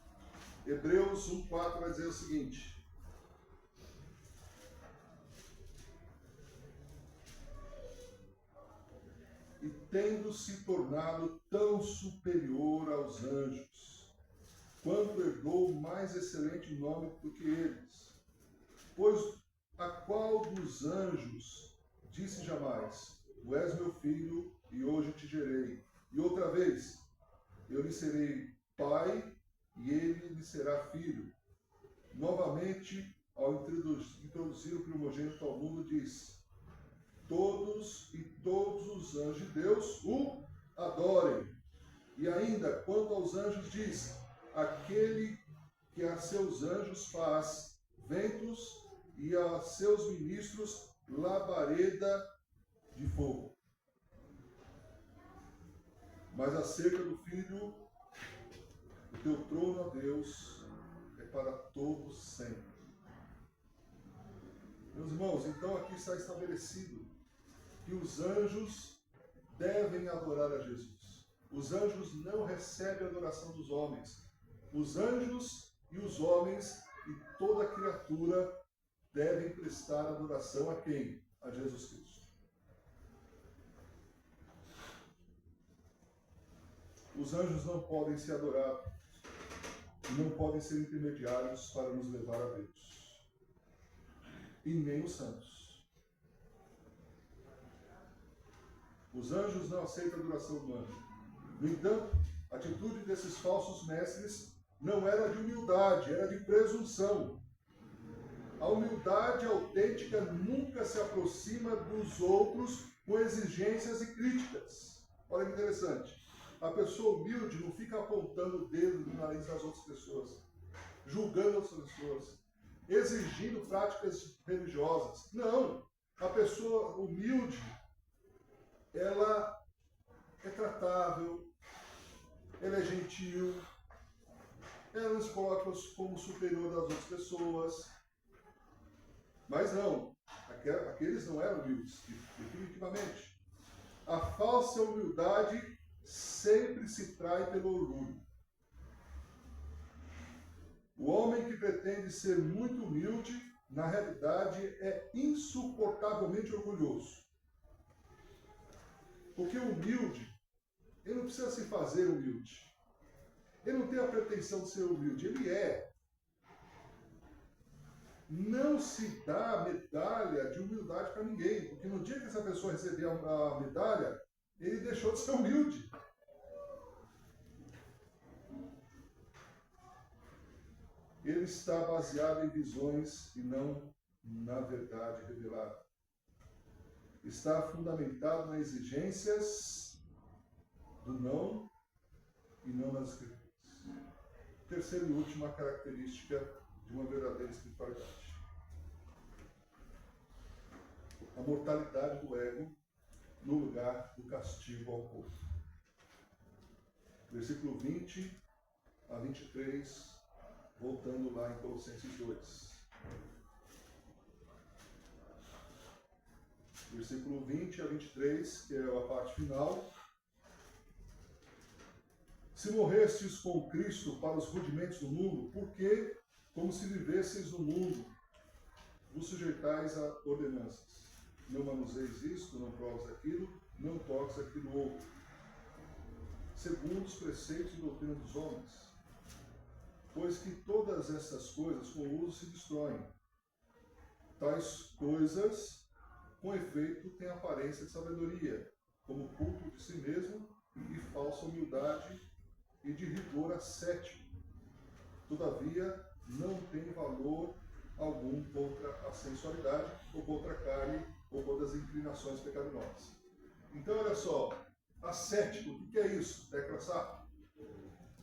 Hebreus 1,4 vai dizer o seguinte: e tendo se tornado tão superior aos anjos, quanto herdou mais excelente nome do que eles. Pois a qual dos anjos disse jamais: tu és meu filho, e hoje te gerei. E outra vez: eu lhe serei pai, e ele lhe será filho. Novamente, ao introduzir o primogênito ao mundo, diz: todos os anjos de Deus o adorem. E ainda, quanto aos anjos, diz: aquele que a seus anjos faz ventos e a seus ministros labareda de fogo. Mas acerca do Filho, o teu trono, ó Deus, é para todos sempre. Meus irmãos, então aqui está estabelecido que os anjos devem adorar a Jesus. Os anjos não recebem a adoração dos homens. Os anjos e os homens e toda criatura devem prestar adoração a quem? A Jesus Cristo. Os anjos não podem ser adorados, não podem ser intermediários para nos levar a Deus. E nem os santos. Os anjos não aceitam a adoração do anjo. No entanto, a atitude desses falsos mestres não era de humildade, era de presunção. A humildade autêntica nunca se aproxima dos outros com exigências e críticas. Olha que interessante. A pessoa humilde não fica apontando o dedo no nariz das outras pessoas, julgando as outras pessoas, exigindo práticas religiosas. Não. A pessoa humilde, ela é tratável, ela é gentil, ela não se coloca como superior das outras pessoas. Mas não, aqueles não eram humildes, definitivamente. A falsa humildade sempre se trai pelo orgulho. O homem que pretende ser muito humilde, na realidade, é insuportavelmente orgulhoso. Porque o humilde, ele não precisa se fazer humilde. Ele não tem a pretensão de ser humilde, ele é. Não se dá medalha de humildade para ninguém, porque no dia que essa pessoa receber a medalha, ele deixou de ser humilde. Ele está baseado em visões e não na verdade revelada. Está fundamentado nas exigências do não e não nas escrituras. Terceira e última característica de uma verdadeira espiritualidade: a mortalidade do ego no lugar do castigo ao povo. Versículo 20 a 23, voltando lá em Colossenses 2. Versículo 20 a 23, que é a parte final. Se morrestes com Cristo para os rudimentos do mundo, por que, como se vivesseis no mundo, vos sujeitais a ordenanças? Não manuseis isto, não proves aquilo, não toques aquilo outro, segundo os preceitos e doutrina dos homens. Pois que todas essas coisas com o uso se destroem. Tais coisas, com efeito, têm aparência de sabedoria, como culto de si mesmo e falsa humildade e de rigor ascético. Todavia, não tem valor algum contra a sensualidade ou contra a carne ou das inclinações pecaminosas. Então, olha só, ascético, o que é isso? Tecla SAP?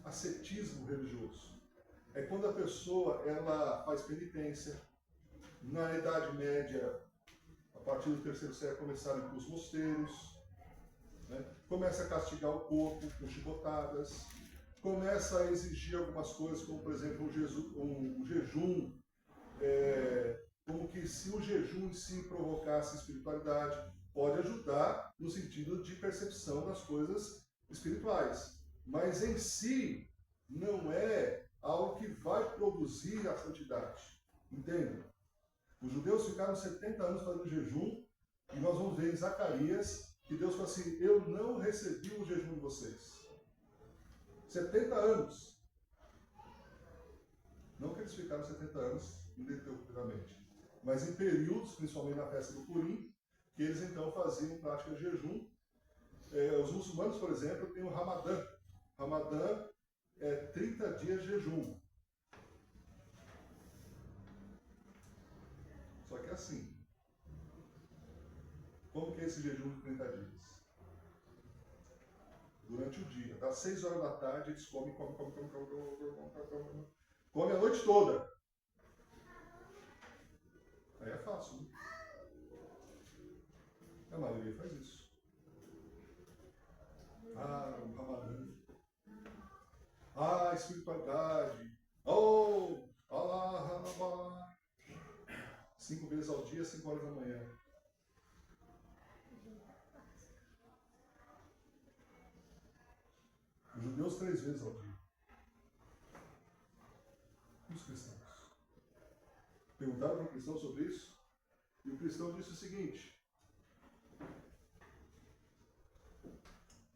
Ascetismo religioso. É quando a pessoa ela faz penitência. Na Idade Média, a partir do terceiro século, começaram com os mosteiros, né? Começa a castigar o corpo com chicotadas, começa a exigir algumas coisas, como por exemplo o jejum, como que se o jejum em si provocasse espiritualidade, pode ajudar no sentido de percepção das coisas espirituais, mas em si não é algo que vai produzir a santidade, entende? Os judeus ficaram 70 anos fazendo jejum, e nós vamos ver em Zacarias que Deus falou assim: eu não recebi o jejum de vocês. 70 anos. Não que eles ficaram 70 anos ininterruptamente, mas em períodos, principalmente na festa do Purim, que eles então faziam prática de jejum. Os muçulmanos, por exemplo, têm o Ramadã. Ramadã é 30 dias de jejum. Só que é assim. Como que é esse jejum de 30 dias? Durante o dia. Das 6 horas da tarde, eles comem a noite toda. Aí é fácil, né? A maioria faz isso. O Ramadã. A espiritualidade. Allah. 5 vezes ao dia, 5 horas da manhã. Os judeus 3 vezes ao dia. E os cristãos? Perguntaram para o cristão sobre isso, e o cristão disse o seguinte: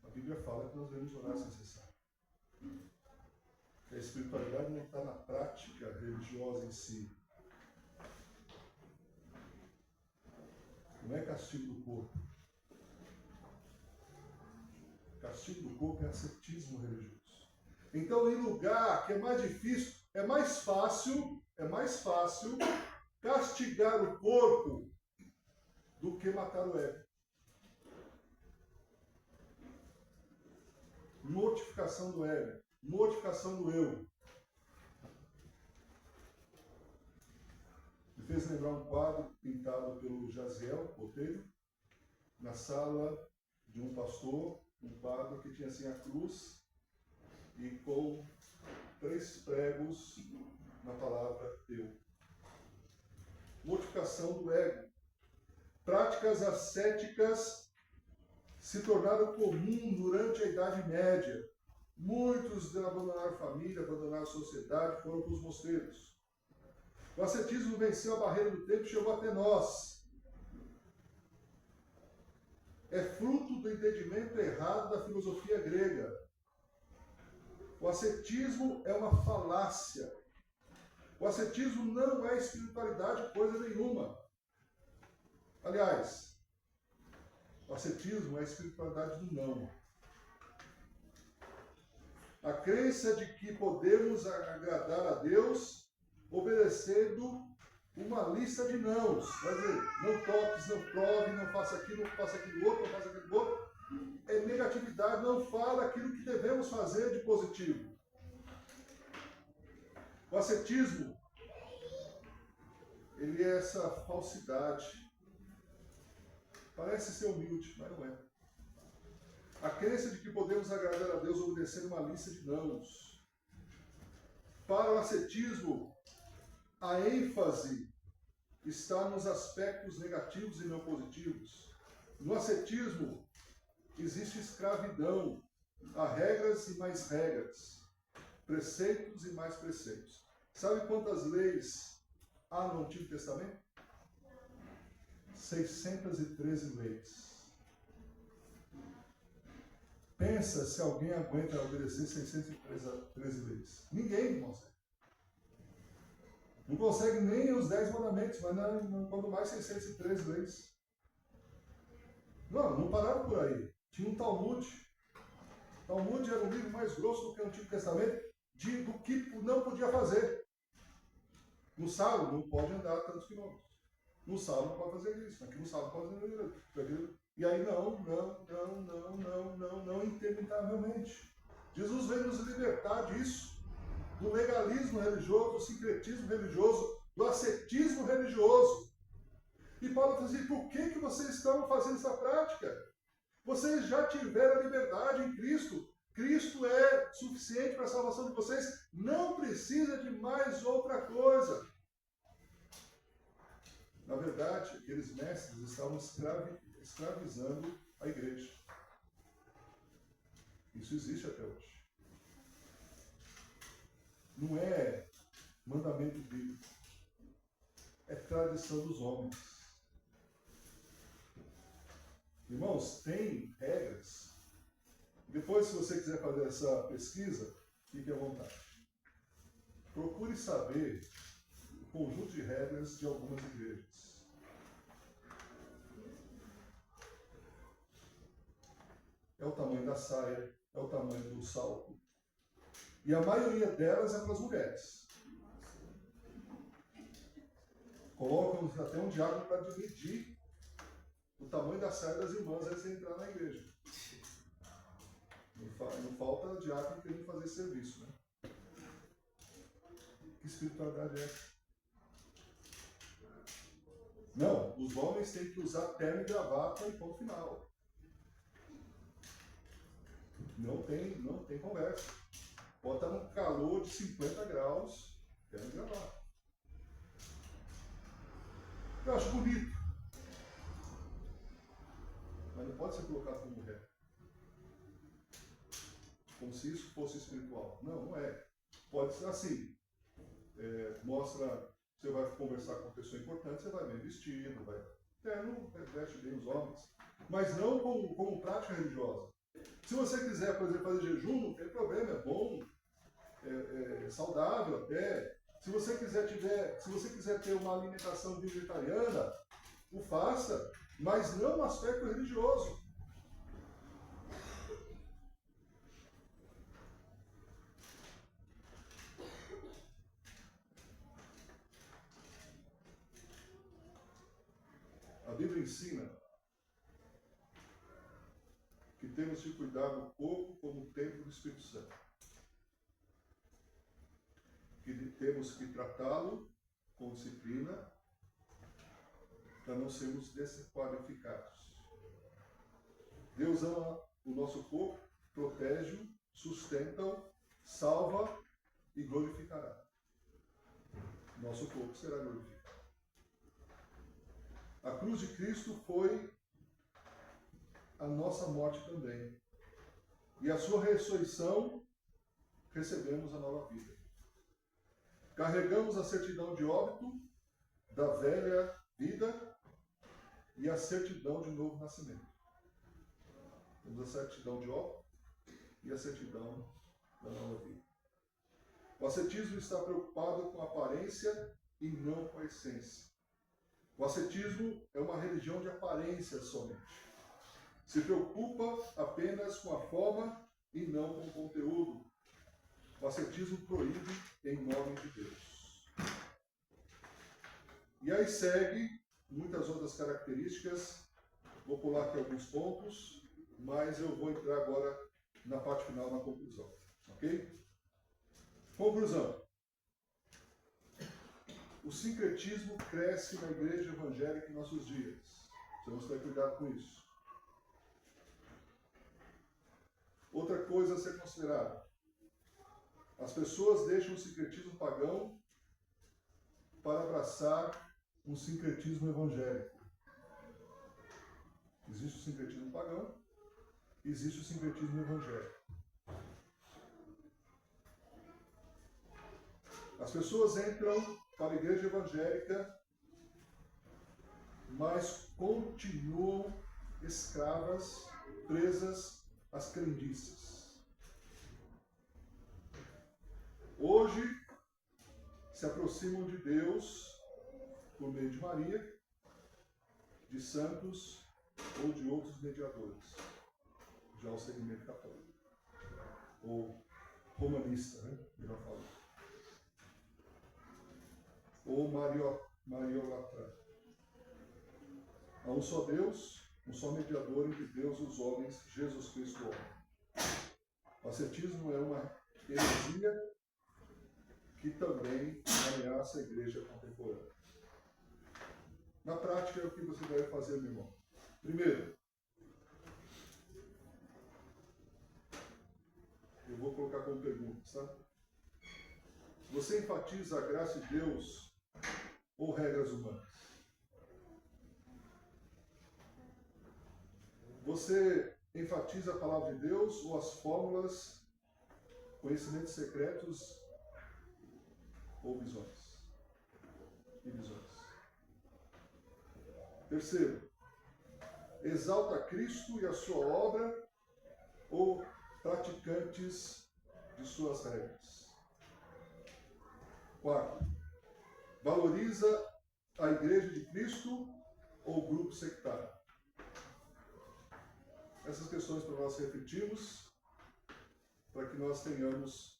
a Bíblia fala que nós devemos orar sem cessar. Que a espiritualidade não está na prática religiosa em si. Não é castigo do corpo. Castigo do corpo é ascetismo religioso. Então, em lugar que é mais difícil, é mais fácil castigar o corpo do que matar o ego. Mortificação do ego, mortificação do eu. Me fez lembrar um quadro pintado pelo Jaziel Botelho, na sala de um pastor, um quadro que tinha assim a cruz e com 3 pregos na palavra eu. Mortificação do ego. Práticas ascéticas se tornaram comum durante a Idade Média. Muitos abandonaram a família, abandonaram a sociedade, foram para os mosteiros. O ascetismo venceu a barreira do tempo e chegou até nós. É fruto do entendimento errado da filosofia grega. O ascetismo é uma falácia. O ascetismo não é espiritualidade coisa nenhuma. Aliás, o ascetismo é a espiritualidade do não. A crença de que podemos agradar a Deus obedecendo uma lista de nãos. Vai dizer, não toques, não prove, não faça aquilo, não faça aquilo outro, não faça aquilo outro. É negatividade, não fala aquilo que devemos fazer de positivo. O ascetismo, ele é essa falsidade. Parece ser humilde, mas não é. A crença de que podemos agradar a Deus obedecendo uma lista de nãos. Para o ascetismo, a ênfase está nos aspectos negativos e não positivos. No ascetismo, existe escravidão. Há regras e mais regras. Preceitos e mais preceitos. Sabe quantas leis há no Antigo Testamento? 613 leis. Pensa se alguém aguenta obedecer 613 leis. Ninguém consegue. Não consegue nem os 10 mandamentos, mas não, quando mais 613 leis. Não parava por aí. Tinha um Talmud. O Talmud era o livro mais grosso do que o Antigo Testamento, do que não podia fazer. No sábado, não pode andar tantos quilômetros. No sábado não pode fazer isso, aqui no sábado pode fazer aquilo. E aí não, interminavelmente. Jesus veio nos libertar disso, do legalismo religioso, do sincretismo religioso, do ascetismo religioso. E Paulo diz assim, por que vocês estão fazendo essa prática? Vocês já tiveram a liberdade em Cristo. Cristo é suficiente para a salvação de vocês. Não precisa de mais outra coisa. Na verdade, aqueles mestres estavam escravizando a igreja. Isso existe até hoje. Não é mandamento bíblico. É tradição dos homens. Irmãos, tem regras. Depois, se você quiser fazer essa pesquisa, fique à vontade. Procure saber o conjunto de regras de algumas igrejas. É o tamanho da saia, é o tamanho do salto. E a maioria delas é para as mulheres. Colocam até um diácono para dividir o tamanho da saia das irmãs antes de entrar na igreja. Não falta diácono querendo fazer serviço, né? Que espiritualidade é essa? Não, os homens têm que usar terno e gravata e ponto final. Não tem conversa. Pode estar num calor de 50 graus, terno e gravata. Eu acho bonito. Mas não pode ser colocado como mulher. Como se isso fosse espiritual. Não é. Pode ser assim. Mostra, você vai conversar com uma pessoa importante, você vai bem vestido, vai. Terno veste bem os homens. Mas não como prática religiosa. Se você quiser, por exemplo, fazer jejum, não tem problema, é bom, é saudável até. Se você quiser ter uma alimentação vegetariana, o faça, mas não no aspecto religioso. A Bíblia ensina que temos de cuidar do corpo como o templo do Espírito Santo. Que temos que tratá-lo com disciplina para não sermos desqualificados. Deus ama o nosso corpo, protege-o, sustenta-o, salva e glorificará. Nosso corpo será glorificado. A cruz de Cristo foi a nossa morte também. E a sua ressurreição, recebemos a nova vida. Carregamos a certidão de óbito da velha vida e a certidão de novo nascimento. Temos a certidão de óbito e a certidão da nova vida. O ascetismo está preocupado com a aparência e não com a essência. O ascetismo é uma religião de aparência somente. Se preocupa apenas com a forma e não com o conteúdo. O ascetismo proíbe em nome de Deus. E aí segue muitas outras características. Vou pular aqui alguns pontos, mas eu vou entrar agora na parte final, na conclusão. Ok? Conclusão. O sincretismo cresce na igreja evangélica em nossos dias. Precisamos ter cuidado com isso. Outra coisa a ser considerada. As pessoas deixam o sincretismo pagão para abraçar um sincretismo evangélico. Existe o sincretismo pagão, existe o sincretismo evangélico. As pessoas entram para a igreja evangélica, mas continuam escravas, presas às crendices. Hoje, se aproximam de Deus por meio de Maria, de santos ou de outros mediadores. Já o segmento católico. Ou romanista, né? Melhor falando. Ou mariolatra. Há um só Deus, um só mediador entre Deus e os homens, Jesus Cristo homem. O ascetismo é uma heresia que também ameaça a igreja contemporânea. Na prática, é o que você deve fazer, meu irmão. Primeiro, eu vou colocar como pergunta, tá? Você enfatiza a graça de Deus ou regras humanas? Você enfatiza a palavra de Deus ou as fórmulas, conhecimentos secretos ou visões? E visões. Terceiro, exalta Cristo e a sua obra ou praticantes de suas regras? Quarto, valoriza a igreja de Cristo ou grupo sectário? Essas questões para nós refletirmos, para que nós tenhamos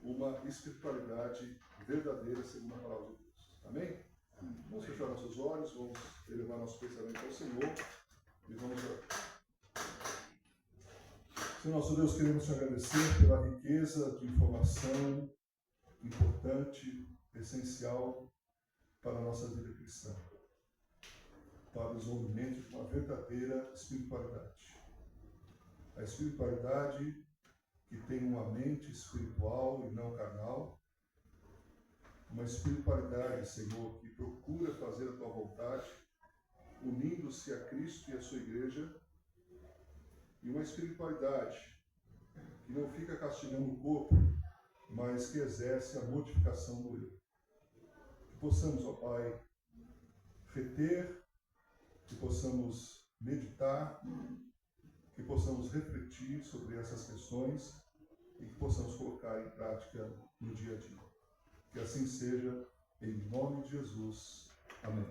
uma espiritualidade verdadeira segundo a palavra de Deus. Amém? Vamos fechar nossos olhos, vamos elevar nosso pensamento ao Senhor e vamos orar. Senhor nosso Deus, queremos te agradecer pela riqueza de informação importante, essencial para a nossa vida cristã, para o desenvolvimento de uma verdadeira espiritualidade. A espiritualidade que tem uma mente espiritual e não carnal, uma espiritualidade, Senhor, que procura fazer a tua vontade, unindo-se a Cristo e a sua igreja, e uma espiritualidade que não fica castigando o corpo, mas que exerce a mortificação do eu. Que possamos, ó Pai, reter, que possamos meditar, que possamos refletir sobre essas questões e que possamos colocar em prática no dia a dia. Que assim seja, em nome de Jesus. Amém.